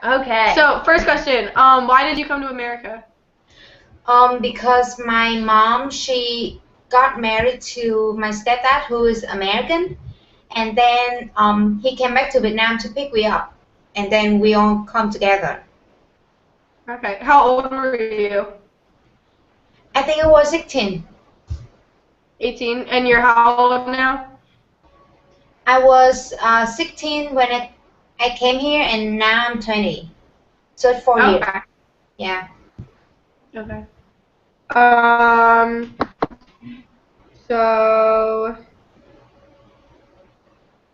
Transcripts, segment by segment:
Okay. So, first question, why did you come to America? Because my mom, she got married to my stepdad, who is American, and then he came back to Vietnam to pick me up, and then we all come together. Okay, how old were you? I think I was 16. 18, and you're how old now? I was 16 when I came here, and now I'm 20. So it's 4 years. Okay. Yeah. Okay. Um, so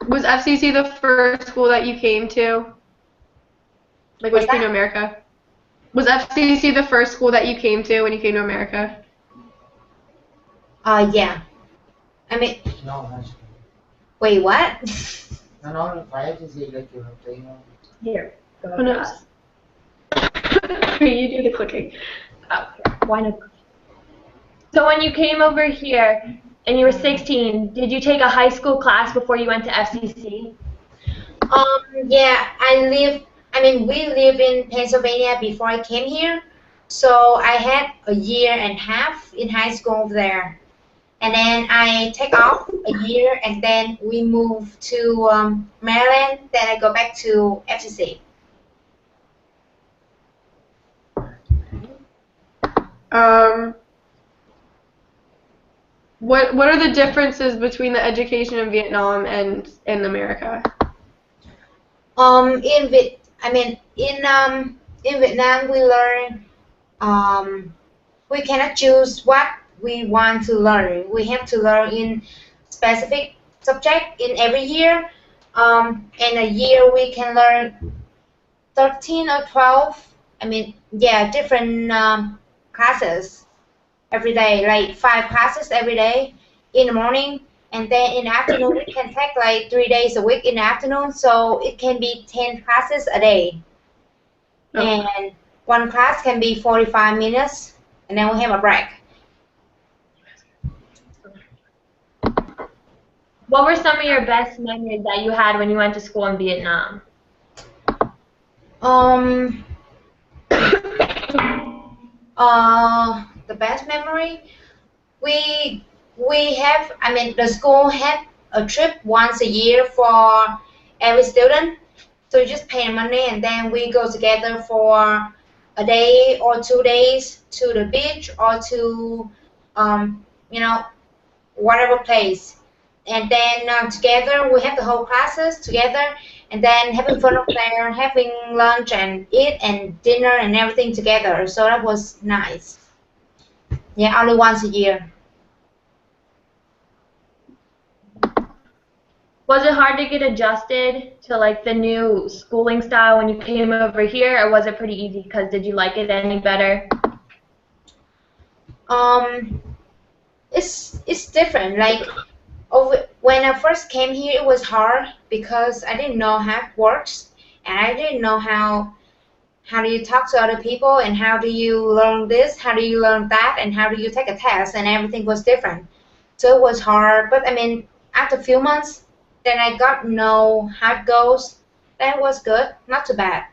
was FCC the first school that you came to? Like when What's you came to that? America? Was FCC the first school that you came to when you came to America? Yeah. I mean, No, high school. wait, what? No, para FCC like you have to, Here. Go Who knows? You do the clicking. Why not? So when you came over here and you were 16, did you take a high school class before you went to FCC? Yeah, we live in Pennsylvania before I came here. So I had a year and a half in high school over there. And then I take off a year, and then we move to Maryland. Then I go back to FCC. Um, what are the differences between the education in Vietnam and in America? In Viet, I mean in Vietnam we learn we cannot choose what we want to learn. We have to learn in specific subject in every year. In a year we can learn 13 or 12. Yeah, different classes every day, like 5 classes every day in the morning, and then in the afternoon we can take like 3 days a week in the afternoon, so it can be 10 classes a day. And one class can be 45 minutes, and then we have a break. What were some of your best memories that you had when you went to school in Vietnam? Um, the best memory, we we have. The school had a trip once a year for every student. So you just pay money, and then we go together for a day or 2 days to the beach or to, um, you know, whatever place. And then together we have the whole classes together, and then having fun up there, having lunch and eat and dinner and everything together. So that was nice. Yeah, only once a year. Was it hard to get adjusted to like the new schooling style when you came over here, or was it pretty easy? Because did you like it any better? Um, it's different. Like when I first came here, it was hard because I didn't know how it works, and I didn't know how do you talk to other people, and how do you learn this, how do you learn that, and how do you take a test, and everything was different. So it was hard, but after a few months, then I got to know how it goes. That was good, not too bad.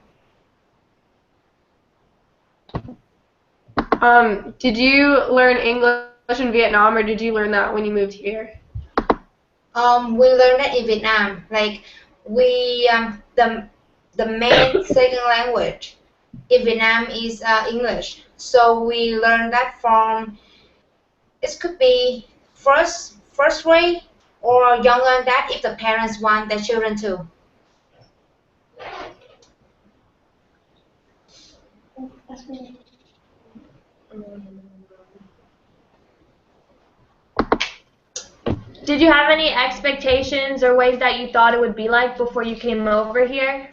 Did you learn English in Vietnam, or did you learn that when you moved here? We learned that in Vietnam. Like we the main second language in Vietnam is English. So we learned that from, it could be first grade or younger than that if the parents want their children to. Did you have any expectations or ways that you thought it would be like before you came over here?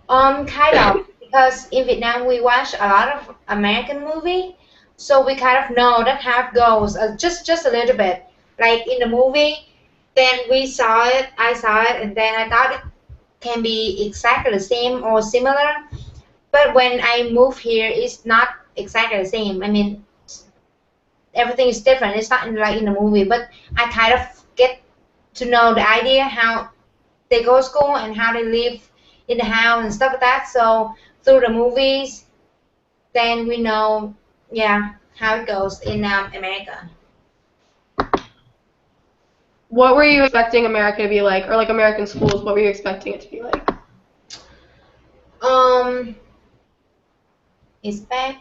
Kind of, because in Vietnam we watch a lot of American movie, so we kind of know that how it goes, just a little bit. Like in the movie, then I saw it, and then I thought it can be exactly the same or similar. But when I move here, it's not exactly the same. Everything is different. It's not like in the movie, but I kind of get to know the idea how they go to school and how they live in the house and stuff like that. So through the movies, then we know, yeah, how it goes in America. What were you expecting America to be like, or like American schools? What were you expecting it to be like? Expect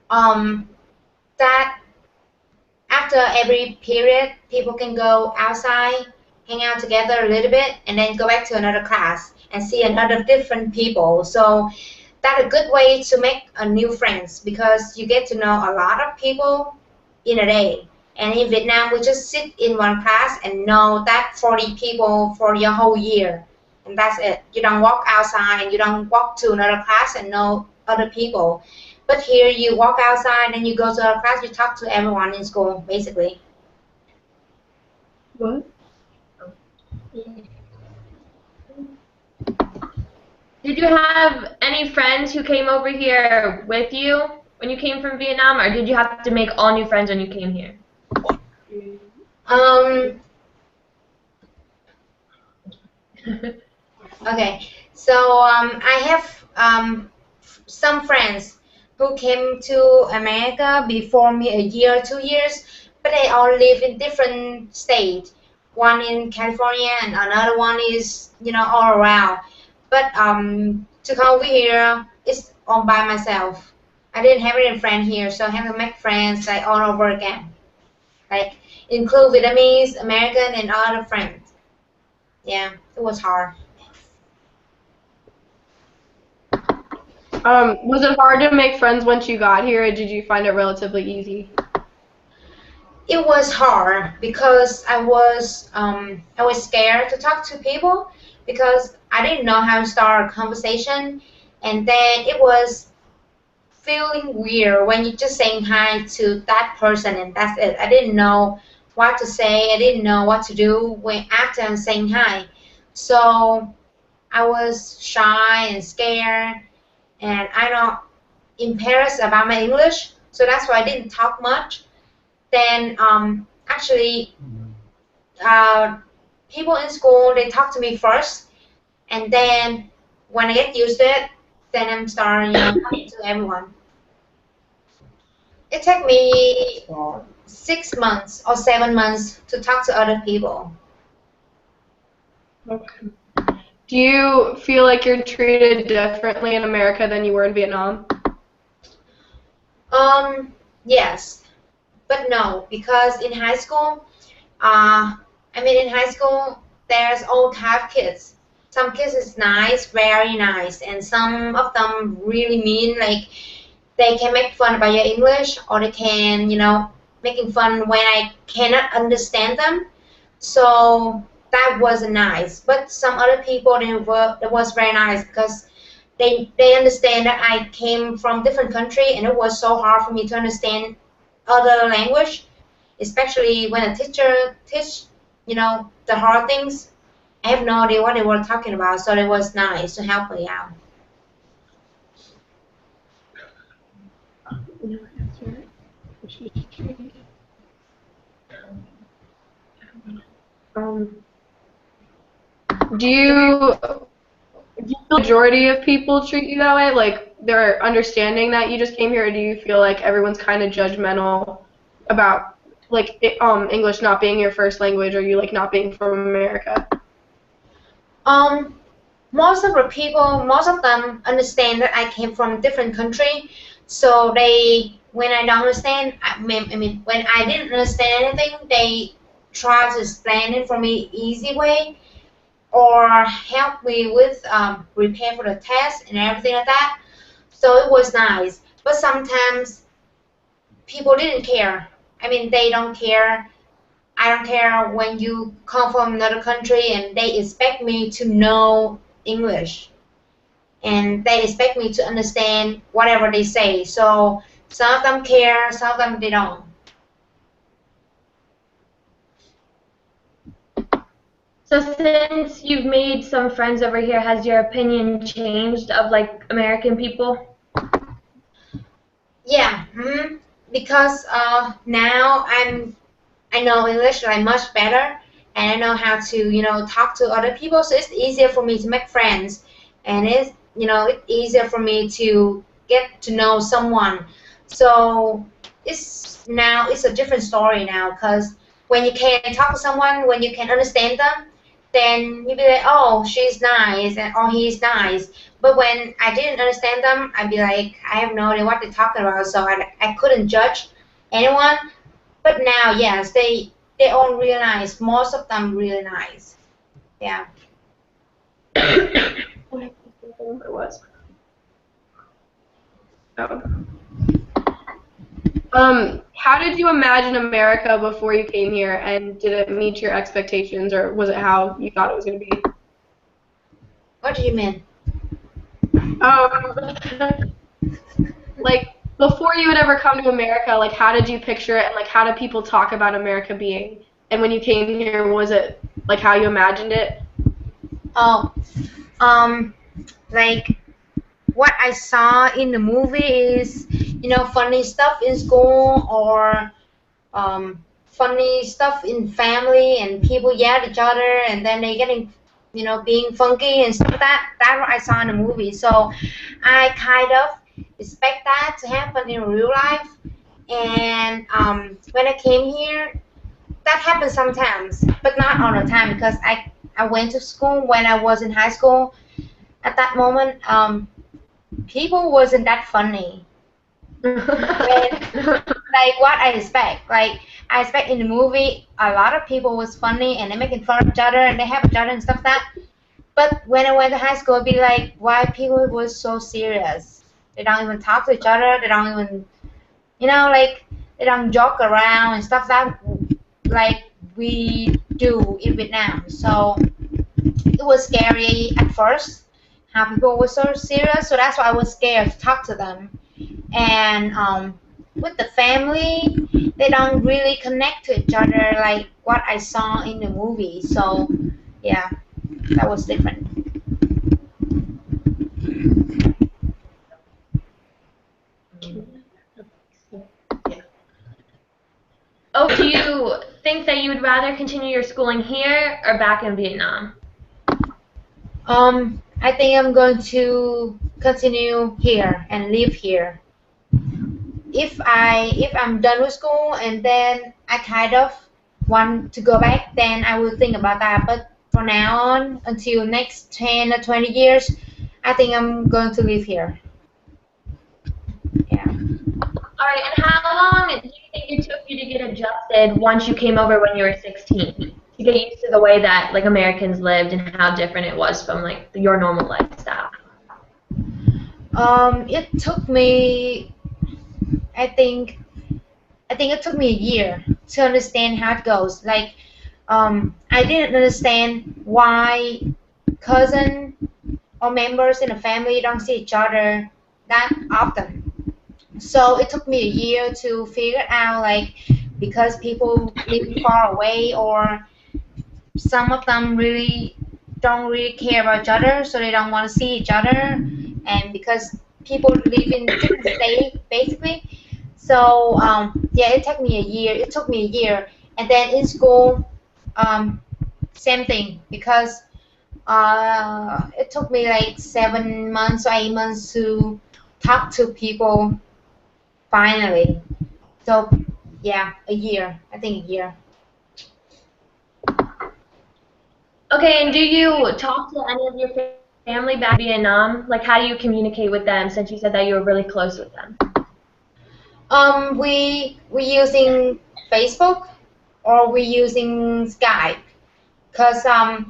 that after every period, people can go outside, hang out together a little bit, and then go back to another class and see another different people. So that's a good way to make a new friends because you get to know a lot of people in a day. And in Vietnam, we just sit in one class and know that 40 people for your whole year. And that's it. You don't walk outside and you don't walk to another class and know other people. But here you walk outside and you go to a class, you talk to everyone in school, basically. What? Did you have any friends who came over here with you when you came from Vietnam, or did you have to make all new friends when you came here? Okay, so I have some friends who came to America before me a year, 2 years, but they all live in different states. One in California and another one is, all around. But to come over here, it's all by myself. I didn't have any friend here, so I have to make friends like all over again. Like include Vietnamese, American, and other friends. Yeah, it was hard. Was it hard to make friends once you got here, or did you find it relatively easy? It was hard because I was scared to talk to people because I didn't know how to start a conversation, and then it was feeling weird when you're just saying hi to that person and that's it. I didn't know what to say. I didn't know what to do after I'm saying hi. So I was shy and scared, and I'm not embarrassed about my English, so that's why I didn't talk much. Then actually, people in school, they talk to me first, and then when I get used to it, then I'm starting talking to everyone. It took me 6 months or 7 months to talk to other people. Okay. Do you feel like you're treated differently in America than you were in Vietnam? Yes, but no, because in high school, in high school, there's all type of kids. Some kids is nice, very nice, and some of them really mean, like they can make fun about your English, or they can, making fun when I cannot understand them. So that wasn't nice. But some other people, it was very nice because they understand that I came from different country and it was so hard for me to understand other language, especially when a teacher teach, the hard things. I have no idea what they were talking about, so it was nice to help me out. Do you feel the majority of people treat you that way? Like they're understanding that you just came here, or do you feel like everyone's kind of judgmental about like English not being your first language, or you like not being from America? Most of the people, most of them understand that I came from a different country, so when I don't understand, when I didn't understand anything, they try to explain it for me easy way, or help me with prepare for the test and everything like that. So it was nice. But sometimes people didn't care. They don't care. I don't care when you come from another country and they expect me to know English. And they expect me to understand whatever they say. So some of them care, some of them they don't. So since you've made some friends over here, has your opinion changed of like American people? Yeah, because now I know English like much better, and I know how to talk to other people, so it's easier for me to make friends. and it's easier for me to get to know someone. So it's a different story now, because when you can talk to someone, when you can understand them, then you'd be like, oh, she's nice, and or he's nice. But when I didn't understand them, I'd be like, I have no idea what they're talking about, so I couldn't judge anyone. But now, yes, they all really nice. Most of them really nice. Yeah. What it was. Oh. How did you imagine America before you came here, and did it meet your expectations, or was it how you thought it was going to be? What do you mean? Like, before you would ever come to America, like, how did you picture it, and, like, how did people talk about America being? And when you came here, was it, like, how you imagined it? Oh, like what I saw in the movie is, funny stuff in school, or funny stuff in family, and people yell at each other, and then they getting, being funky and stuff like that. That's what I saw in the movie. So I kind of expect that to happen in real life. And when I came here, that happens sometimes, but not all the time, because I went to school when I was in high school. At that moment, people wasn't that funny. Like what I expect. Like I expect in the movie, a lot of people was funny and they making fun of each other and they have each other and stuff like that. But when I went to high school, I'd be like, why people was so serious? They don't even talk to each other. They don't even, like they don't joke around and stuff like we do in Vietnam. So it was scary at first how people were so serious. So that's why I was scared to talk to them. And with the family, they don't really connect to each other like what I saw in the movie. So yeah, that was different. Oh, do you think that you would rather continue your schooling here or back in Vietnam? I think I'm going to continue here and live here. If I'm done with school and then I kind of want to go back, then I will think about that. But for now on, until next 10 or 20 years, I think I'm going to live here. Yeah. All right, and how long do you think it took you to get adjusted once you came over when you were 16? To get used to the way that like Americans lived and how different it was from like your normal lifestyle? It took me, I think it took me a year to understand how it goes. Like, I didn't understand why cousin or members in a family don't see each other that often. So it took me a year to figure out, like, because people live far away, or some of them really don't really care about each other, so they don't want to see each other, and because people live in different states, basically. So yeah, it took me a year. And then in school, same thing, because it took me like 7 months or 8 months to talk to people finally. So yeah, a year. I think a year. Okay, and do you talk to any of your family back in Vietnam? Like, how do you communicate with them, since you said that you were really close with them? We using Facebook, or we using Skype, cause I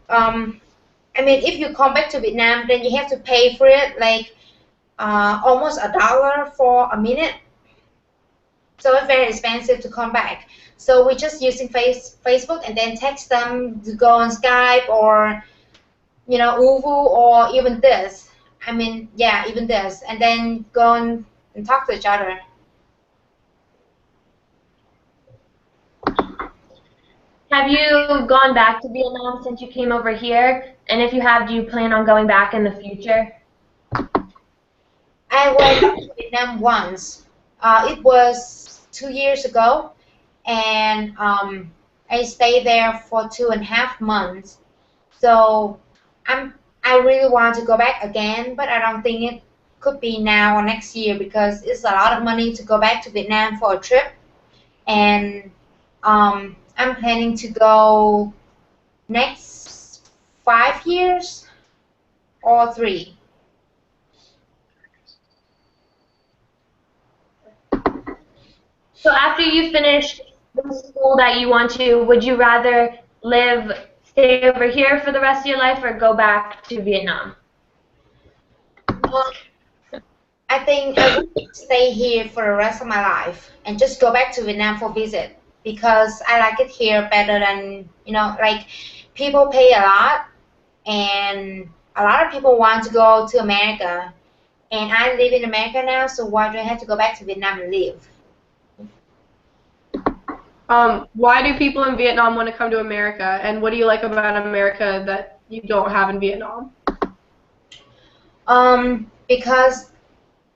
mean, if you come back to Vietnam, then you have to pay for it, like almost $1 for a minute. So it's very expensive to come back. So we're just using Facebook, and then text them to go on Skype, or Uvu, or even this. I mean, yeah, even this, and then go and talk to each other. Have you gone back to Vietnam since you came over here? And if you have, do you plan on going back in the future? I went back to Vietnam once. It was 2 years ago, and I stayed there for 2.5 months. So I I really want to go back again, but I don't think it could be now or next year because it's a lot of money to go back to Vietnam for a trip. And I'm planning to go next 5 years or 3. So after you finish the school that you want to, would you rather stay over here for the rest of your life or go back to Vietnam? I think I would stay here for the rest of my life and just go back to Vietnam for visit because I like it here better than, like people pay a lot and a lot of people want to go to America. And I live in America now, so why do I have to go back to Vietnam and live? Why do people in Vietnam want to come to America, and what do you like about America that you don't have in Vietnam? Because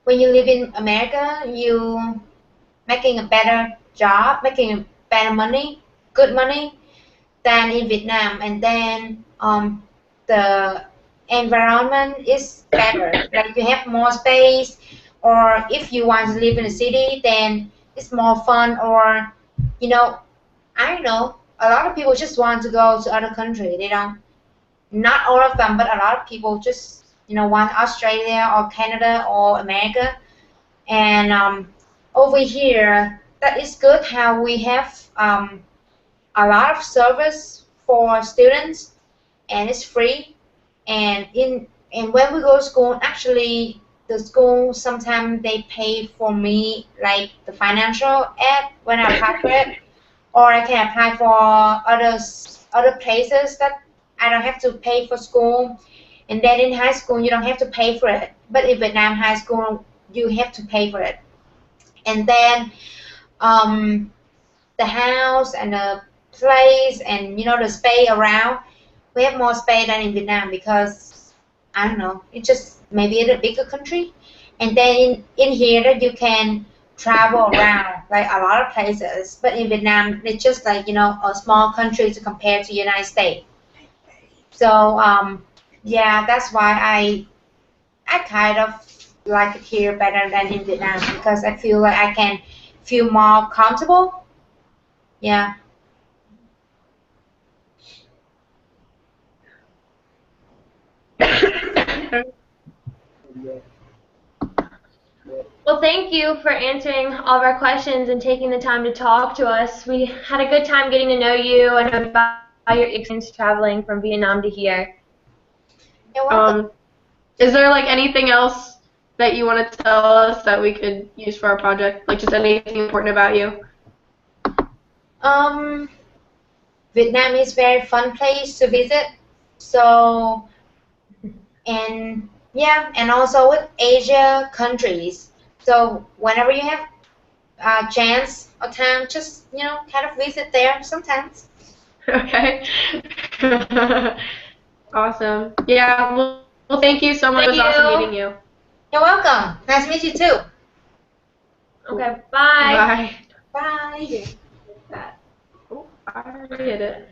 when you live in America, you making a better job, making better money, good money than in Vietnam, and then the environment is better. Like you have more space, or if you want to live in a city, then it's more fun. Or I don't know. A lot of people just want to go to other country. They don't. Not all of them, but a lot of people just want Australia or Canada or America. And over here, that is good how we have a lot of service for students, and it's free. And when we go to school, actually, the school sometimes they pay for me like the financial aid when I apply for it, or I can apply for other places that I don't have to pay for school. And then in high school, you don't have to pay for it. But in Vietnam high school, you have to pay for it. And then the house and the place and the space around, we have more space than in Vietnam because I don't know, it's just maybe in a bigger country. And then in here that you can travel around like a lot of places. But in Vietnam, it's just like a small country to compare to United States. So yeah, that's why I kind of like it here better than in Vietnam because I feel like I can feel more comfortable. Yeah. Well, thank you for answering all of our questions and taking the time to talk to us. We had a good time getting to know you and about your experience traveling from Vietnam to here. You're welcome. Is there like anything else that you want to tell us that we could use for our project? Like just anything important about you? Vietnam is a very fun place to visit. So, and yeah, and also with Asia countries. So whenever you have a chance or time, just kind of visit there sometimes. Okay. Awesome. Yeah. Well, thank you so much. It was awesome meeting you. You're welcome. Nice to meet you too. Okay. Bye. Bye. Bye. Oh, I already hit it.